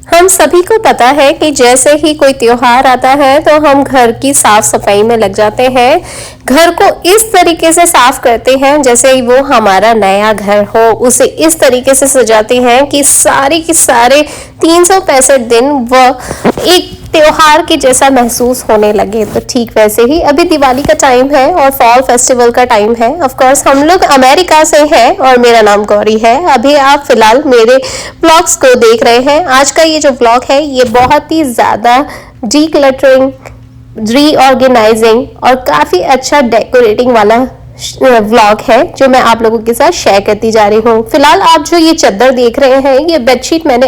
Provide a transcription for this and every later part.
हम सभी को पता है कि जैसे ही कोई त्योहार आता है तो हम घर की साफ सफाई में लग जाते हैं। घर को इस तरीके से साफ करते हैं जैसे वो हमारा नया घर हो, उसे इस तरीके से सजाते हैं कि सारे के सारे 365 दिन वह एक त्योहार के जैसा महसूस होने लगे। तो ठीक वैसे ही अभी दिवाली का टाइम है और फॉल फेस्टिवल का टाइम है। ऑफ कोर्स हम लोग अमेरिका से हैं और मेरा नाम गौरी है। अभी आप फिलहाल मेरे ब्लॉग्स को देख रहे हैं। आज का ये जो ब्लॉग है ये बहुत ही ज़्यादा डीक्लटरिंग, रीऑर्गेनाइजिंग और काफ़ी अच्छा डेकोरेटिंग वाला व्लॉग है जो मैं आप लोगों के साथ शेयर करती जा रही हूँ। फिलहाल आप जो ये चादर देख रहे हैं ये बेडशीट मैंने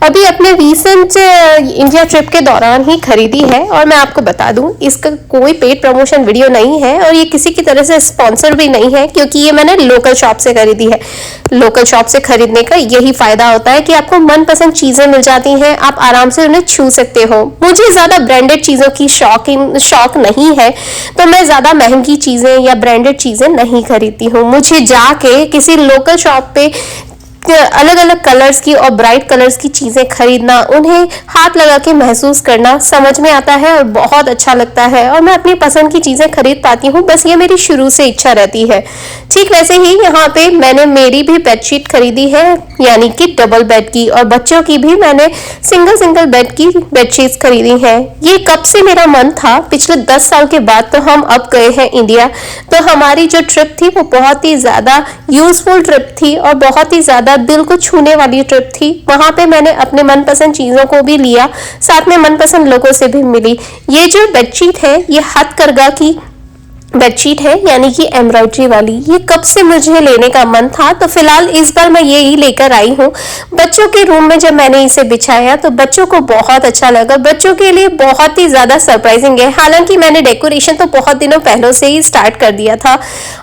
अभी अपने रीसेंट इंडिया ट्रिप के दौरान ही खरीदी है। और मैं आपको बता दूं इसका कोई पेड प्रमोशन वीडियो नहीं है और ये किसी की तरह से स्पॉन्सर भी नहीं है, क्योंकि ये मैंने लोकल शॉप से खरीदी है। लोकल शॉप से खरीदने का यही फायदा होता है कि आपको मनपसंद चीजें मिल जाती हैं, आप आराम से उन्हें छू सकते हो। मुझे ज्यादा ब्रांडेड चीजों की शौक नहीं है, तो मैं ज्यादा महंगी चीजें या ब्रांडेड चीजें नहीं खरीदती हूँ। मुझे जाके किसी लोकल शॉप पे अलग अलग कलर्स की और ब्राइट कलर्स की चीजें खरीदना, उन्हें हाथ लगा के महसूस करना समझ में आता है और बहुत अच्छा लगता है और मैं अपनी पसंद की चीजें खरीद पाती हूँ। बस ये मेरी शुरू से इच्छा रहती है। ठीक वैसे ही यहाँ पे मैंने मेरी भी बेडशीट खरीदी है, यानी कि डबल बेड की, और बच्चों की भी मैंने सिंगल बेड की बेडशीट्स खरीदी है। ये कब से मेरा मन था, पिछले 10 साल के बाद तो हम अब गए हैं इंडिया। तो हमारी जो ट्रिप थी वो बहुत ही ज्यादा यूजफुल ट्रिप थी और बहुत ही ज्यादा दिल को छूने वाली ट्रिप थी। वहां पे मैंने अपने मनपसंद चीजों को भी लिया, साथ में मनपसंद लोगों से भी मिली। ये जो बेडशीट है ये हथकरघा की बेडशीट है, यानी कि एम्ब्रॉयडरी वाली। ये कब से मुझे लेने का मन था, तो फिलहाल इस बार मैं यही लेकर आई हूँ। बच्चों के रूम में जब मैंने इसे बिछाया तो बच्चों को बहुत अच्छा लगा। बच्चों के लिए बहुत ही ज्यादा सरप्राइजिंग है। हालांकि मैंने डेकोरेशन तो बहुत दिनों पहले से ही स्टार्ट कर दिया था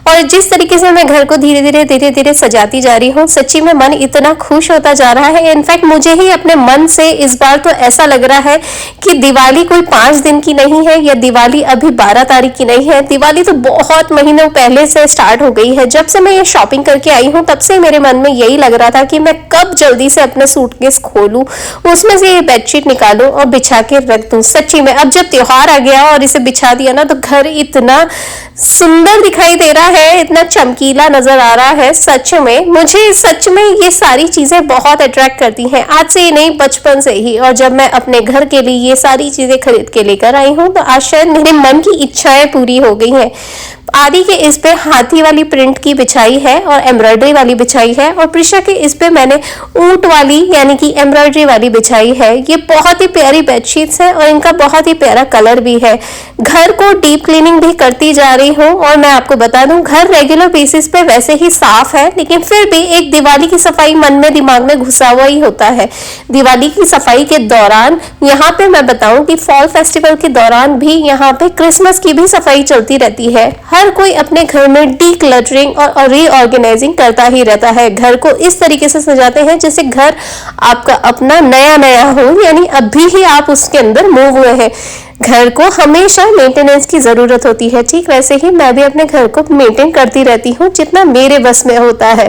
और जिस तरीके से मैं घर को धीरे धीरे सजाती जा रही हूँ, सच्ची में मन इतना खुश होता जा रहा है। इनफैक्ट मुझे ही अपने मन से इस बार तो ऐसा लग रहा है कि दिवाली कोई 5 दिन की नहीं है या दिवाली अभी 12 तारीख की नहीं है। दिवाली तो बहुत महीनों पहले से स्टार्ट हो गई है। जब से मैं ये शॉपिंग करके आई हूँ तब से मेरे मन में यही लग रहा था कि मैं कब जल्दी से अपना सूटकेस खोलूं, उसमें से ये बेडशीट निकालूं और बिछा के रख दूं। सच्ची में अब जब त्योहार आ गया और इसे बिछा दिया ना तो घर इतना सुंदर दिखाई दे रहा है, इतना चमकीला नजर आ रहा है। सच में मुझे सच में ये सारी चीजें बहुत अट्रैक्ट करती हैं, आज से ही नहीं बचपन से ही। और जब मैं अपने घर के लिए ये सारी चीजें खरीद के लेकर आई हूँ तो आज शायद मेरे मन की इच्छाएं पूरी हो गई हैं। आदि के इस पे हाथी वाली प्रिंट की बिछाई है और एम्ब्रॉयडरी वाली बिछाई है, और प्रिशा के इस पे मैंने ऊंट वाली यानी कि एम्ब्रॉयडरी वाली बिछाई है। ये बहुत ही प्यारी बेडशीट्स है और इनका बहुत ही प्यारा कलर भी है। घर को डीप क्लीनिंग भी करती जा रही हूँ और मैं आपको बता दूं घर रेगुलर बेसिस पे वैसे ही साफ है, लेकिन फिर भी एक दिवाली की सफाई मन में दिमाग में घुसा हुआ ही होता है। दिवाली की सफाई के दौरान यहाँ पे मैं बताऊं कि फॉल फेस्टिवल के दौरान भी यहाँ पे क्रिसमस की भी सफाई चलती रहती है। हर कोई अपने घर में डीक्लटरिंग और रीऑर्गेनाइजिंग करता ही रहता है। घर को इस तरीके से सजाते हैं जैसे घर आपका अपना नया हो, यानी अभी ही आप उसके अंदर मूव हुए हैं। घर को हमेशा मेंटेनेंस की जरूरत होती है। ठीक वैसे ही मैं भी अपने घर को मेंटेन करती रहती हूँ जितना मेरे बस में होता है।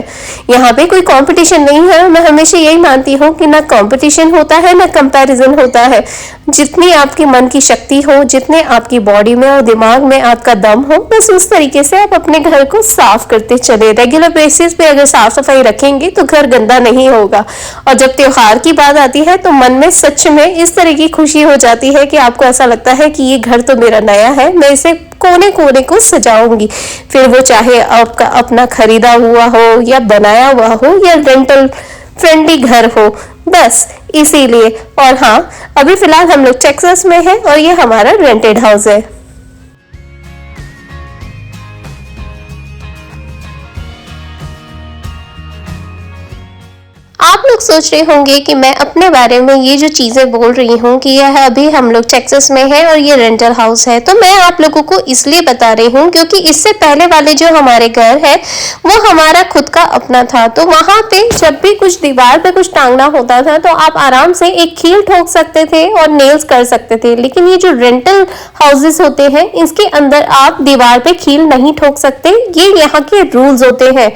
यहाँ पे कोई कंपटीशन नहीं है। मैं हमेशा यही मानती हूँ कि ना कंपटीशन होता है ना कंपैरिजन होता है। जितनी आपके मन की शक्ति हो, जितने आपकी बॉडी में और दिमाग में आपका दम हो, बस उस तरीके से आप अपने घर को साफ करते चले। रेगुलर बेसिस पे अगर साफ सफाई रखेंगे तो घर गंदा नहीं होगा। और जब त्योहार की बात आती है तो मन में सच में इस तरह की खुशी हो जाती है कि आपको ऐसा लगता है कि ये घर तो मेरा नया है, मैं इसे कोने कोने को सजाऊंगी। फिर वो चाहे आपका अपना खरीदा हुआ हो या बनाया हुआ हो या रेंटल फ्रेंडली घर हो, बस इसीलिए। और हाँ, अभी फिलहाल हम लोग टेक्सास में हैं और ये हमारा रेंटेड हाउस है। आप लोग सोच रहे होंगे कि मैं अपने बारे में ये जो चीजें बोल रही हूँ कि यह अभी हम लोग टेक्सास में है और ये रेंटल हाउस है, तो मैं आप लोगों को इसलिए बता रही हूँ क्योंकि इससे पहले वाले जो हमारे घर है वो हमारा खुद का अपना था। तो वहां पे जब भी कुछ दीवार पे कुछ टांगना होता था तो आप आराम से एक कील ठोक सकते थे और नेल्स कर सकते थे। लेकिन ये जो रेंटल हाउसेस होते हैं इसके अंदर आप दीवार पे कील नहीं ठोक सकते, ये यहाँ के रूल्स होते हैं।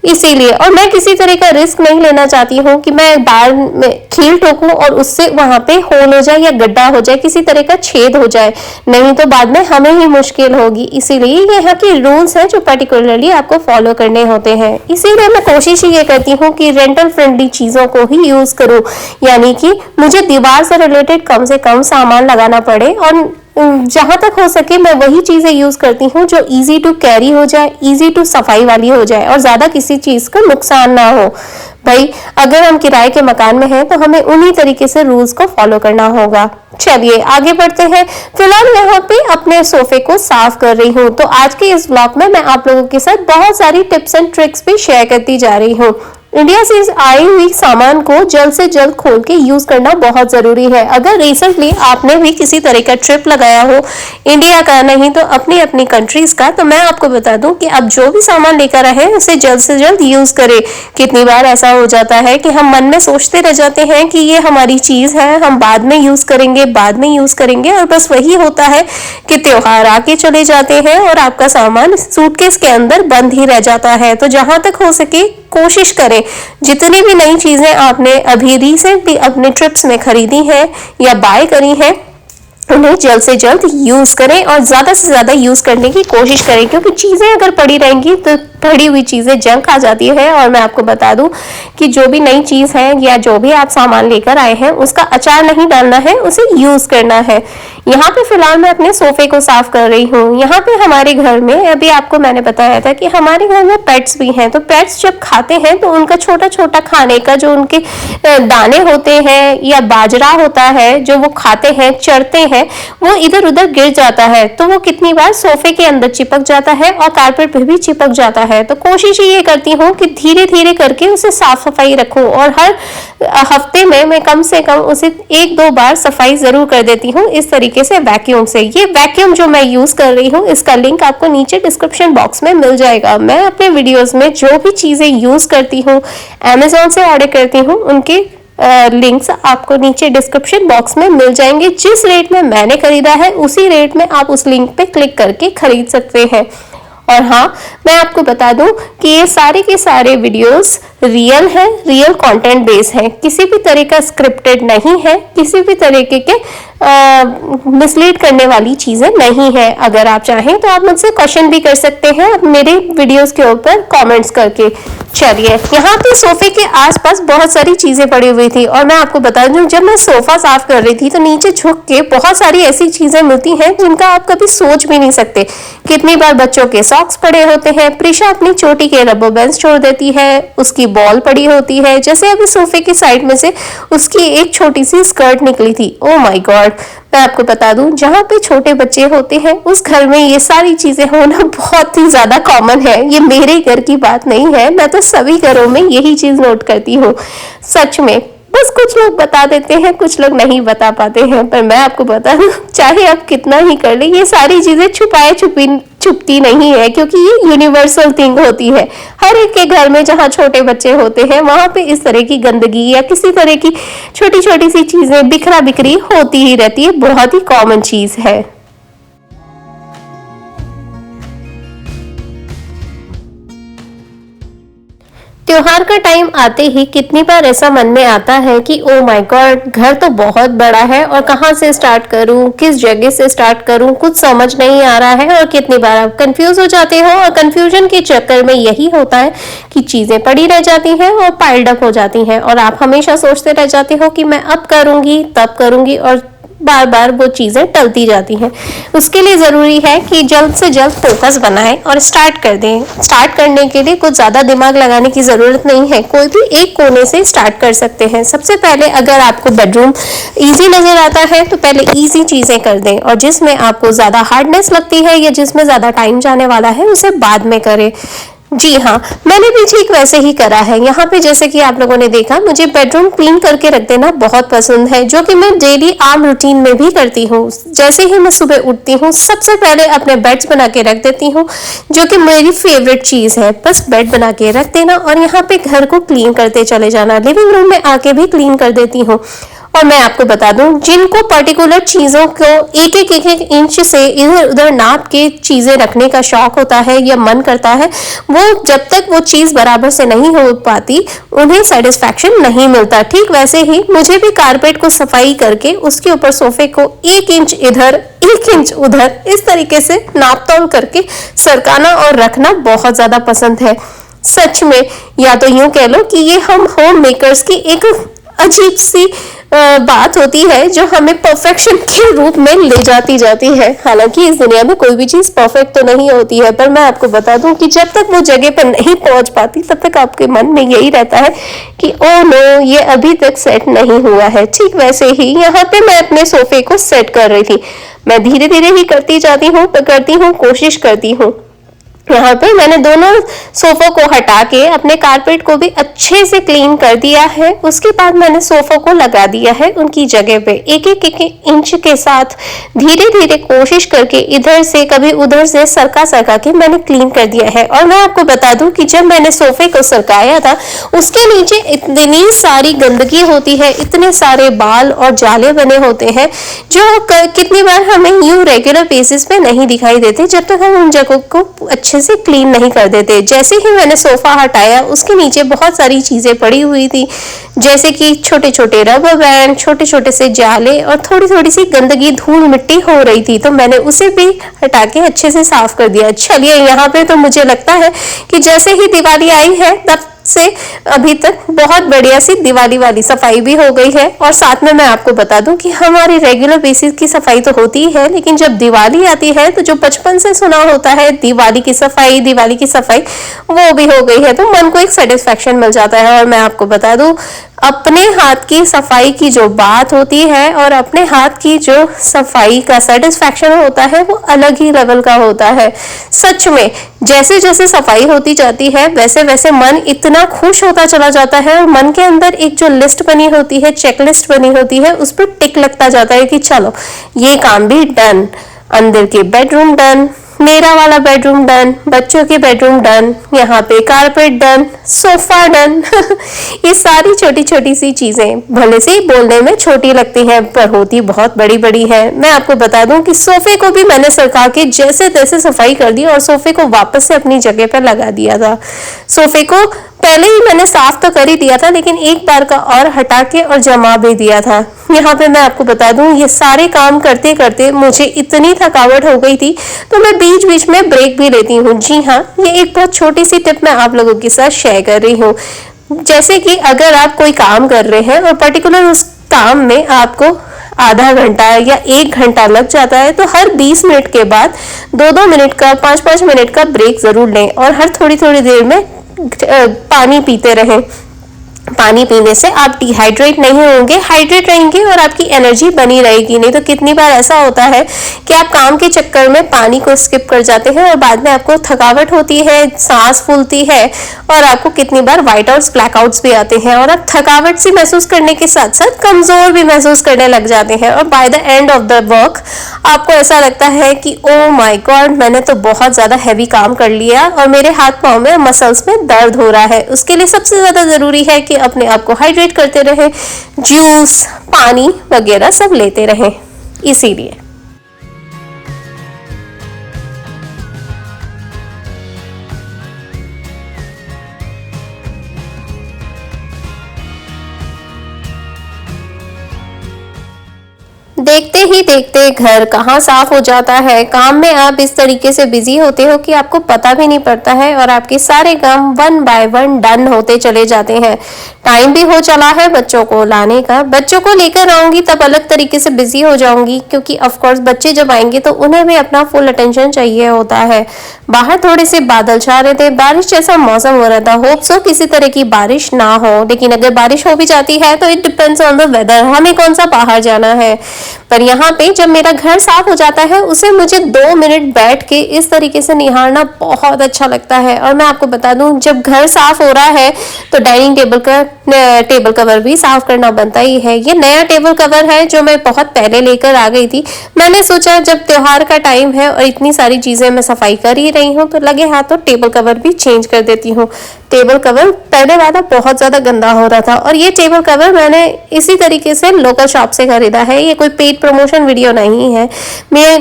इसीलिए, और मैं किसी तरह का रिस्क नहीं लेना चाहती हूँ कि मैं बाहर में कील ठोकूं और उससे वहां पे होल हो जाए या गड्ढा हो जाए, किसी तरह का छेद हो जाए, नहीं तो बाद में हमें ही मुश्किल होगी। इसीलिए यहाँ के रूल्स हैं जो पर्टिकुलरली आपको फॉलो करने होते हैं। इसीलिए मैं कोशिश ये करती हूँ कि रेंटल फ्रेंडली चीजों को ही यूज करूँ, यानी कि मुझे दीवार से रिलेटेड कम से कम सामान लगाना पड़े, और जहां तक हो सके मैं वही चीजें यूज करती हूँ जो इजी टू कैरी हो जाए, इजी टू सफाई वाली हो जाए, और ज्यादा किसी चीज का नुकसान ना हो। भाई अगर हम किराए के मकान में हैं तो हमें उन्हीं तरीके से रूल्स को फॉलो करना होगा। चलिए आगे बढ़ते हैं। फिलहाल यहाँ पे अपने सोफे को साफ कर रही हूँ, तो आज के इस ब्लॉग में मैं आप लोगों के साथ बहुत सारी टिप्स एंड ट्रिक्स भी शेयर करती जा रही हूँ। इंडिया से आई हुई सामान को जल्द से जल्द खोल के यूज करना बहुत जरूरी है। अगर रिसेंटली आपने भी किसी तरह का ट्रिप लगाया हो, इंडिया का नहीं तो अपनी अपनी कंट्रीज का, तो मैं आपको बता दूं कि अब जो भी सामान लेकर आए उसे जल्द से जल्द यूज करें। कितनी बार ऐसा हो जाता है कि हम मन में सोचते रह जाते हैं कि ये हमारी चीज है, हम बाद में यूज करेंगे, बाद में यूज करेंगे, और बस वही होता है कि त्योहार आके चले जाते हैं और आपका सामान सूटकेस के अंदर बंद ही रह जाता है। तो जहां तक हो सके कोशिश करें जितनी भी नई चीजें आपने अभी रिसेंटली अपने ट्रिप्स में खरीदी हैं या बाय करी हैं, उन्हें जल्द से जल्द यूज करें और ज्यादा से ज्यादा यूज करने की कोशिश करें, क्योंकि चीजें अगर पड़ी रहेंगी तो पड़ी हुई चीजें जंग खा जाती है। और मैं आपको बता दूं कि जो भी नई चीज है या जो भी आप सामान लेकर आए हैं उसका अचार नहीं डालना है, उसे यूज करना है। यहाँ पे फिलहाल मैं अपने सोफे को साफ कर रही हूँ। यहाँ पे हमारे घर में अभी आपको मैंने बताया था कि हमारे घर में पेट्स भी हैं, तो पेट्स जब खाते हैं तो उनका छोटा छोटा खाने का जो उनके दाने होते हैं या बाजरा होता है जो वो खाते हैं, चरते हैं, वो इधर उधर गिर जाता है, तो वो कितनी बार सोफे के अंदर चिपक जाता है और कारपेट पे भी चिपक जाता है। तो कोशिश ये करती हूँ कि धीरे धीरे करके उसे साफ सफाई रखूं, और हर हफ्ते में मैं कम से कम उसे 1-2 बार सफाई जरूर कर देती हूँ इस तरीके से वैक्यूम से। ये वैक्यूम जो मैं यूज कर रही हूँ इसका लिंक आपको नीचे डिस्क्रिप्शन बॉक्स में मिल जाएगा। मैं अपने वीडियोस में जो भी चीजें यूज करती हूँ, अमेजोन से ऑर्डर करती हूँ, उनके लिंक्स आपको नीचे डिस्क्रिप्शन बॉक्स में मिल जाएंगे। जिस रेट में मैंने खरीदा है उसी रेट में आप उस लिंक पे क्लिक करके खरीद सकते हैं। और हाँ, मैं आपको बता दूं कि ये सारे के सारे वीडियोस रियल है, रियल कंटेंट बेस है, किसी भी तरह का स्क्रिप्टेड नहीं है, किसी भी तरीके के मिसलीड करने वाली चीजें नहीं है। अगर आप चाहें तो आप मुझसे क्वेश्चन भी कर सकते हैं मेरे वीडियोस के ऊपर कमेंट्स करके। चलिए, यहाँ पे सोफे के आसपास बहुत सारी चीजें पड़ी हुई थी, और मैं आपको बता दूं जब मैं सोफा साफ कर रही थी तो नीचे झुक के बहुत सारी ऐसी चीजें मिलती हैं जिनका आप कभी सोच भी नहीं सकते। कितनी बार बच्चों के सॉक्स पड़े होते हैं, प्रिशा अपनी चोटी के रबर बैंड्स छोड़ देती है, उसकी बॉल पड़ी होती है, जैसे अभी सोफे की साइड में से उसकी एक छोटी सी स्कर्ट निकली थी। ओ माय गॉड, मैं आपको बता दूं जहाँ पे छोटे बच्चे होते हैं उस घर में ये सारी चीजें होना बहुत ही ज्यादा कॉमन है। ये मेरे घर की बात नहीं है, मैं तो सभी घरों में यही चीज नोट करती हूँ। सच में बस कुछ लोग बता देते हैं, कुछ लोग नहीं बता पाते हैं, पर मैं आपको बता दूं चाहे आप कितना ही कर ले, ये सारी चीजें छुपती नहीं है, क्योंकि ये यूनिवर्सल थिंग होती है। हर एक के घर में जहाँ छोटे बच्चे होते हैं वहां पे इस तरह की गंदगी या किसी तरह की छोटी छोटी सी चीजें बिखरा बिखरी होती ही रहती है, बहुत ही कॉमन चीज है। त्योहार का टाइम आते ही कितनी बार ऐसा मन में आता है कि ओ माय गॉड, घर तो बहुत बड़ा है और कहाँ से स्टार्ट करूं, किस जगह से स्टार्ट करूं, कुछ समझ नहीं आ रहा है। और कितनी बार आप कंफ्यूज हो जाते हो, और कंफ्यूजन के चक्कर में यही होता है कि चीजें पड़ी रह जाती हैं और पाइल्ड अप हो जाती हैं, और आप हमेशा सोचते रह जाते हो कि मैं अब करूंगी तब करूंगी, और बार बार वो चीजें टलती जाती हैं। उसके लिए जरूरी है कि जल्द से जल्द फोकस बनाएं और स्टार्ट कर दें। स्टार्ट करने के लिए कुछ ज्यादा दिमाग लगाने की जरूरत नहीं है, कोई भी एक कोने से स्टार्ट कर सकते हैं। सबसे पहले अगर आपको बेडरूम इजी नजर आता है तो पहले इजी चीजें कर दें, और जिसमें आपको ज्यादा हार्डनेस लगती है या जिसमें ज्यादा टाइम जाने वाला है उसे बाद में करें। जी हाँ, मैंने भी ठीक वैसे ही करा है। यहाँ पे जैसे कि आप लोगों ने देखा, मुझे बेडरूम क्लीन करके रख देना बहुत पसंद है, जो कि मैं डेली आम रूटीन में भी करती हूँ। जैसे ही मैं सुबह उठती हूँ सबसे पहले अपने बेड्स बना के रख देती हूँ, जो कि मेरी फेवरेट चीज है। बस बेड बना के रख देना और यहाँ पे घर को क्लीन करते चले जाना। लिविंग रूम में आके भी क्लीन कर देती हूँ, और मैं आपको बता दूं, जिनको पर्टिकुलर चीजों को एक इंच से इधर उधर नाप के चीजें रखने का शौक होता है या मन करता है, वो जब तक वो चीज बराबर से नहीं हो पाती उन्हें सेटिस्फैक्शन नहीं मिलता। ठीक वैसे ही मुझे भी कारपेट को सफाई करके उसके ऊपर सोफे को 1 इंच इधर 1 इंच उधर इस तरीके से नाप तोल करके सरकाना और रखना बहुत ज्यादा पसंद है। सच में, या तो यूं कह लो कि ये हम होम मेकर्स की एक अजीब सी बात होती है जो हमें परफेक्शन के रूप में ले जाती है। हालांकि इस दुनिया में कोई भी चीज परफेक्ट तो नहीं होती है, पर मैं आपको बता दूं कि जब तक वो जगह पर नहीं पहुंच पाती तब तक आपके मन में यही रहता है कि ओ नो, ये अभी तक सेट नहीं हुआ है। ठीक वैसे ही यहाँ पे मैं अपने सोफे को सेट कर रही थी। मैं धीरे धीरे ही करती जाती हूँ, कोशिश करती हूँ। यहाँ पे मैंने दोनों सोफों को हटा के अपने कारपेट को भी अच्छे से क्लीन कर दिया है। उसके बाद मैंने सोफों को लगा दिया है उनकी जगह पे, एक इंच के साथ धीरे धीरे कोशिश करके इधर से कभी उधर से सरका के मैंने क्लीन कर दिया है। और मैं आपको बता दूं कि जब मैंने सोफे को सरकाया था उसके नीचे इतनी सारी गंदगी होती है, इतने सारे बाल और जाले बने होते हैं जो कितनी बार हमें यूं रेगुलर बेसिस पे नहीं दिखाई देते जब तक हम उन जगहों को अच्छे से क्लीन नहीं कर देते। जैसे ही मैंने सोफा हटाया उसके नीचे बहुत सारी चीजें पड़ी हुई थी, जैसे कि छोटे छोटे रबर बैंड, छोटे छोटे से जाले और थोड़ी थोड़ी सी गंदगी, धूल मिट्टी हो रही थी, तो मैंने उसे भी हटा के अच्छे से साफ कर दिया। चलिए, यहाँ पे तो मुझे लगता है कि जैसे ही दिवाली आई है तब से अभी तक बहुत बढ़िया सी दिवाली वाली सफाई भी हो गई है। और साथ में मैं आपको बता दूं कि हमारी रेगुलर बेसिस की सफाई तो होती है, लेकिन जब दिवाली आती है तो जो बचपन से सुना होता है दिवाली की सफाई वो भी हो गई है, तो मन को एक सेटिस्फेक्शन मिल जाता है। और मैं आपको बता दूं, अपने हाथ की सफाई की जो बात होती है और अपने हाथ की जो सफाई का सेटिस्फेक्शन होता है वो अलग ही लेवल का होता है। सच में, जैसे जैसे सफाई होती जाती है वैसे वैसे मन इतना खुश होता चला जाता है और मन के अंदर एक जो लिस्ट बनी होती है, चेकलिस्ट बनी होती है, उस पर टिक लगता जाता है कि चलो ये काम भी डन, अंदर के बेडरूम डन, मेरा वाला बेडरूम डन, बच्चों के बेडरूम डन, यहाँ पे कारपेट डन, सोफा डन। ये सारी छोटी छोटी सी चीजें भले से बोलने में छोटी लगती हैं पर होती बहुत बड़ी बड़ी है। मैं आपको बता दूं कि सोफे को भी मैंने सरका के जैसे तैसे सफाई कर दी और सोफे को वापस से अपनी जगह पर लगा दिया था। सोफे को पहले ही मैंने साफ तो कर ही दिया था, लेकिन एक बार का और हटा के और जमा भी दिया था। यहाँ पे मैं आपको बता दूं, ये सारे काम करते करते मुझे इतनी थकावट हो गई थी तो मैं बीच बीच में ब्रेक भी लेती हूँ। जी हाँ, ये एक बहुत छोटी सी टिप मैं आप लोगों के साथ शेयर कर रही हूँ। जैसे कि अगर आप कोई काम कर रहे हैं और पर्टिकुलर उस काम में आपको आधा घंटा या 1 घंटा लग जाता है, तो हर 20 मिनट के बाद 2-2 मिनट का, 5-5 मिनट का ब्रेक जरूर लें और हर थोड़ी थोड़ी देर में पानी पीते रहें। पानी पीने से आप डिहाइड्रेट नहीं होंगे, हाइड्रेट रहेंगे और आपकी एनर्जी बनी रहेगी। नहीं तो कितनी बार ऐसा होता है कि आप काम के चक्कर में पानी को स्किप कर जाते हैं और बाद में आपको थकावट होती है, सांस फूलती है और आपको कितनी बार व्हाइट आउट्स, ब्लैकआउट्स भी आते हैं और आप थकावट से महसूस करने के साथ साथ कमजोर भी महसूस करने लग जाते हैं और by the end of the work आपको ऐसा लगता है कि ओ माय गॉड, मैंने तो बहुत ज्यादा हैवी काम कर लिया और मेरे हाथ पांव में, मसल्स में दर्द हो रहा है। उसके लिए सबसे ज्यादा जरूरी है कि अपने आप को हाइड्रेट करते रहें, जूस, पानी वगैरह सब लेते रहें। इसीलिए देखते ही देखते घर कहाँ साफ हो जाता है। काम में आप इस तरीके से बिजी होते हो कि आपको पता भी नहीं पड़ता है और आपके सारे काम 1 बाय 1 डन होते चले जाते हैं। टाइम भी हो चला है बच्चों को लाने का। बच्चों को लेकर आऊंगी तब अलग तरीके से बिजी हो जाऊंगी, क्योंकि ऑफ कोर्स बच्चे जब आएंगे तो उन्हें भी अपना फुल अटेंशन चाहिए होता है। बाहर थोड़े से बादल छा रहे थे, बारिश जैसा मौसम हो रहा था। होप सो किसी तरह की बारिश ना हो, लेकिन अगर बारिश हो भी जाती है तो it depends on the weather, हमें कौन सा बाहर जाना है। पर यहाँ पे जब मेरा घर साफ हो जाता है उसे मुझे 2 मिनट बैठ के इस तरीके से निहारना बहुत अच्छा लगता है। और मैं आपको बता दूं, जब घर साफ हो रहा है तो डाइनिंग टेबल का टेबल कवर भी साफ करना बनता ही है। ये नया टेबल कवर है जो मैं बहुत पहले लेकर आ गई थी। मैंने सोचा जब त्योहार का टाइम है और इतनी सारी चीजें मैं सफाई कर ही रही हूँ तो लगे हाथों टेबल कवर भी चेंज कर देती हूँ। टेबल कवर पहले वाला बहुत ज्यादा गंदा हो रहा था और ये टेबल कवर मैंने इसी तरीके से लोकल शॉप से खरीदा है। ये कोई पेड प्रमोशन वीडियो नहीं है।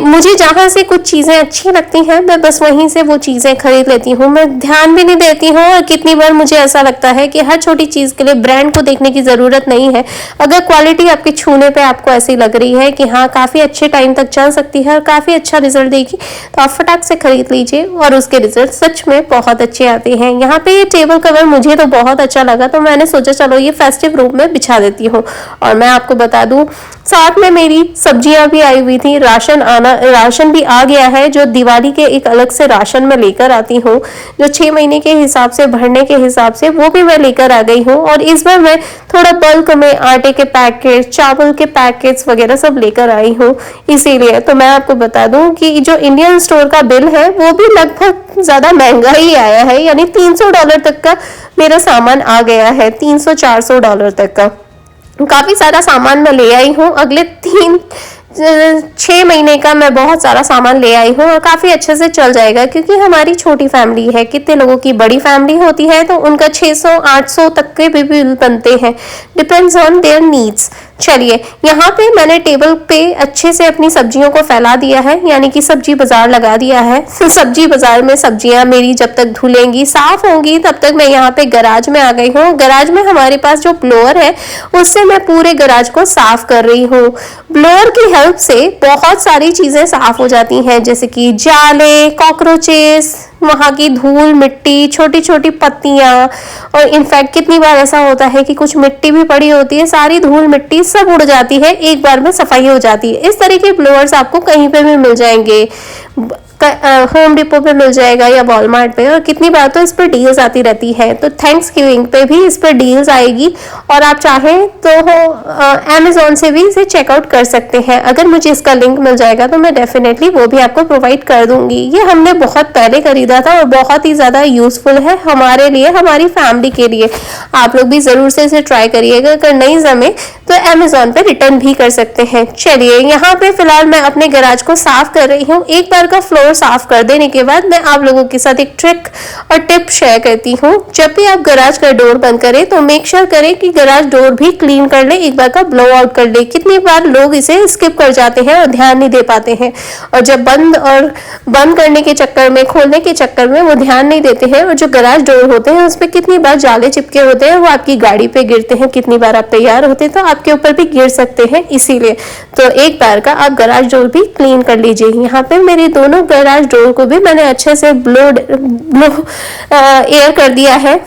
मुझे जहाँ से कुछ चीजें अच्छी लगती हैं मैं बस वहीं से वो चीजें खरीद लेती हूँ। मैं ध्यान भी नहीं देती हूँ और कितनी बार मुझे ऐसा लगता है कि हर छोटी चीज के लिए ब्रांड को देखने की जरूरत नहीं है। अगर क्वालिटी आपके छूने पे आपको ऐसी लग रही है कि हाँ काफी अच्छे टाइम तक चल सकती है और काफी अच्छा रिजल्ट देगी तो आप फटाक से खरीद लीजिए और उसके रिजल्ट सच में बहुत अच्छे आते हैं। यहाँ पे ये टेबल कवर मुझे तो बहुत अच्छा लगा तो मैंने सोचा चलो ये फेस्टिव रूम में बिछा देती हूँ। और मैं आपको बता दूं साथ में मेरी सब्जियां भी आई हुई थी, राशन भी आ गया है जो दिवाली के एक अलग से राशन में लेकर आती हूँ, जो 6 महीने के हिसाब से भरने के हिसाब से वो भी मैं लेकर आ गई हूँ। और इस बार मैं थोड़ा बल्क में आटे के पैकेट, चावल के पैकेट्स वगैरह सब लेकर आई हूँ। इसीलिए तो मैं आपको बता दूं कि जो इंडियन स्टोर का बिल है वो भी लगभग ज्यादा महंगा ही आया है, यानी $300 तक का मेरा सामान आ गया है, $300-400 तक का। काफी सारा सामान मैं ले आई हूँ। अगले 6 महीने का मैं बहुत सारा सामान ले आई हूँ और काफी अच्छे से चल जाएगा क्योंकि हमारी छोटी फैमिली है। कितने लोगों की बड़ी फैमिली होती है तो उनका 600-800 तक के भी बिल बनते हैं, डिपेंड्स ऑन देयर नीड्स। चलिए यहाँ पे मैंने टेबल पे अच्छे से अपनी सब्जियों को फैला दिया है, यानी कि सब्जी बाजार लगा दिया है। सब्जी बाजार में सब्जियां मेरी जब तक धुलेंगी साफ होंगी तब तक मैं यहाँ पे गराज में आ गई हूँ। गराज में हमारे पास जो ब्लोअर है उससे मैं पूरे गराज को साफ कर रही हूँ। ब्लोअर की हेल्प से बहुत सारी चीजें साफ हो जाती हैं, जैसे कि जाले, कॉकरोचेस, वहां की धूल मिट्टी, छोटी छोटी पत्तियां, और इनफैक्ट कितनी बार ऐसा होता है कि कुछ मिट्टी भी पड़ी होती है, सारी धूल मिट्टी सब उड़ जाती है, एक बार में सफाई हो जाती है। इस तरह के ब्लोअर्स आपको कहीं पे भी मिल जाएंगे, होम डिपो पे मिल जाएगा या वॉलमार्ट पे, और कितनी बार तो इस पर डील्स आती रहती है। तो थैंक्स गिविंग पे भी इस पर डील्स आएगी और आप चाहें तो अमेजोन से भी इसे चेकआउट कर सकते हैं। अगर मुझे इसका लिंक मिल जाएगा तो मैं डेफिनेटली वो भी आपको प्रोवाइड कर दूंगी। ये हमने बहुत पहले खरीदा था और बहुत ही ज्यादा यूजफुल है हमारे लिए, हमारी फैमिली के लिए। आप लोग भी जरूर से इसे ट्राई करिएगा। अगर नहीं जमे तो अमेजोन पे रिटर्न भी कर सकते हैं। चलिए यहाँ पे फिलहाल मैं अपने गैराज को साफ कर रही हूँ। एक बार का फ्लोर साफ कर देने के बाद मैं आप लोगों के साथ एक ट्रिक और टिप शेयर करती हूँ। जब भी आप गैराज का डोर बंद करें तो मेक श्योर करें कि गैराज डोर भी क्लीन कर ले, एक बार का ब्लो आउट कर ले। कितनी बार लोग इसे स्किप कर जाते हैं और ध्यान नहीं दे पाते हैं, और जब बंद करने के चक्कर में, खोलने के चक्कर में वो ध्यान नहीं देते हैं, और जो गैराज डोर होते हैं उस पर कितनी बार जाले चिपके होते हैं, वो आपकी गाड़ी पे गिरते हैं। कितनी बार आप तैयार होते हैं तो आपके ऊपर भी गिर सकते हैं। इसीलिए तो एक बार का आप गैराज डोर भी क्लीन कर लीजिए। यहाँ पे मेरे दोनों गैराज डोर को भी मैंने अच्छे से ब्लो एयर कर दिया है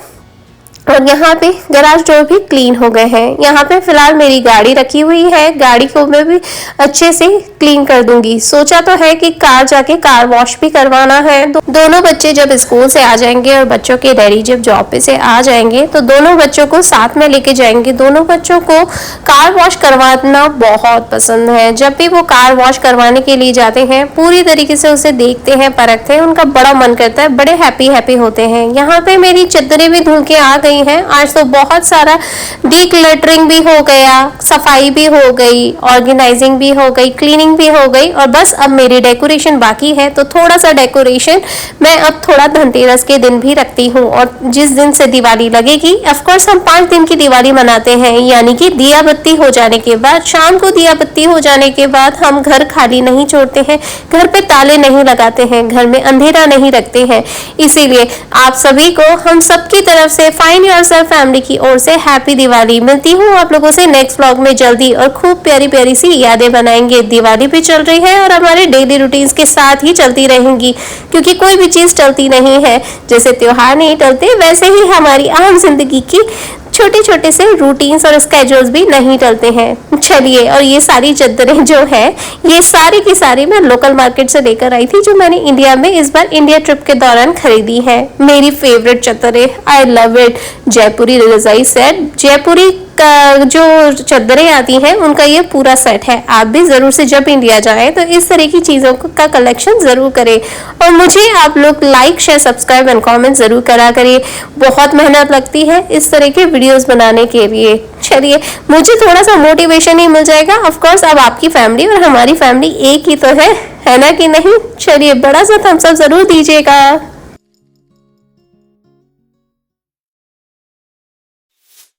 और यहाँ पे गैराज डोर भी क्लीन हो गए हैं। यहाँ पे फिलहाल मेरी गाड़ी रखी हुई है, गाड़ी को मैं भी अच्छे से क्लीन कर दूंगी। सोचा तो है कि कार जाके कार वॉश भी करवाना है। दोनों बच्चे जब स्कूल से आ जाएंगे और बच्चों के डैडी जब जॉब पे से आ जाएंगे तो दोनों बच्चों को साथ में लेके जाएंगे। दोनों बच्चों को कार वॉश करवाना बहुत पसंद है। जब भी वो कार वॉश करवाने के लिए जाते हैं पूरी तरीके से उसे देखते हैं, परखते हैं, उनका बड़ा मन करता है, बड़े हैप्पी होते हैं। यहाँ पे मेरी चद्दरें भी धुल के आ गई है। आज तो बहुत सारा डीक्लटरिंग भी हो गया, सफाई भी हो गई, ऑर्गेनाइजिंग भी हो गई, क्लीनिंग भी हो गई, और बस अब मेरी डेकोरेशन बाकी है। तो थोड़ा सा डेकोरेशन मैं अब थोड़ा धनतेरस के दिन भी रखती हूँ, और जिस दिन से दिवाली लगेगी, ऑफकोर्स हम 5 दिन की दिवाली मनाते हैं, यानी कि दिया बत्ती हो जाने के बाद, शाम को दिया बत्ती हो जाने के बाद हम घर खाली नहीं छोड़ते हैं, घर पे ताले नहीं लगाते हैं, घर में अंधेरा नहीं रखते हैं। इसीलिए आप सभी को हम सबकी तरफ से फाइन योरसेल्फ फैमिली की ओर से हैप्पी दिवाली। मिलती हूँ आप लोगों से नेक्स्ट व्लॉग में जल्दी, और खूब प्यारी प्यारी सी यादें बनाएंगे। दिवाली भी चल रही है और हमारे डेली रूटीन्स के साथ ही चलती रहेंगी, क्योंकि कोई भी चीज टलती नहीं है। जैसे त्योहार नहीं टलते वैसे ही हमारी आम जिंदगी की छोटे छोटे से रूटीन्स और स्केड्यूल्स भी नहीं टलते हैं। चलिए, और ये सारी चद्दरें जो है ये सारी की सारी मैं लोकल मार्केट से लेकर आई थी, जो मैंने इंडिया में इस बार इंडिया ट्रिप के दौरान खरीदी है। मेरी फेवरेट चद्दरें, आई लव इट। जयपुरी रजाई सेट, जयपुरी जो चद्दरें आती हैं उनका ये पूरा सेट है। आप भी ज़रूर से जब इंडिया जाएं तो इस तरह की चीज़ों का कलेक्शन ज़रूर करें। और मुझे आप लोग like share subscribe and comment ज़रूर करा करिए। बहुत मेहनत लगती है इस तरह के वीडियोस बनाने के लिए। चलिए, मुझे थोड़ा सा मोटिवेशन ही मिल जाएगा। ऑफ कोर्स अब आपकी फैमिली और हमारी फैमिली एक ही तो है ना कि नहीं? चलिए, बड़ा सा थम्स अप ज़रूर दीजिएगा।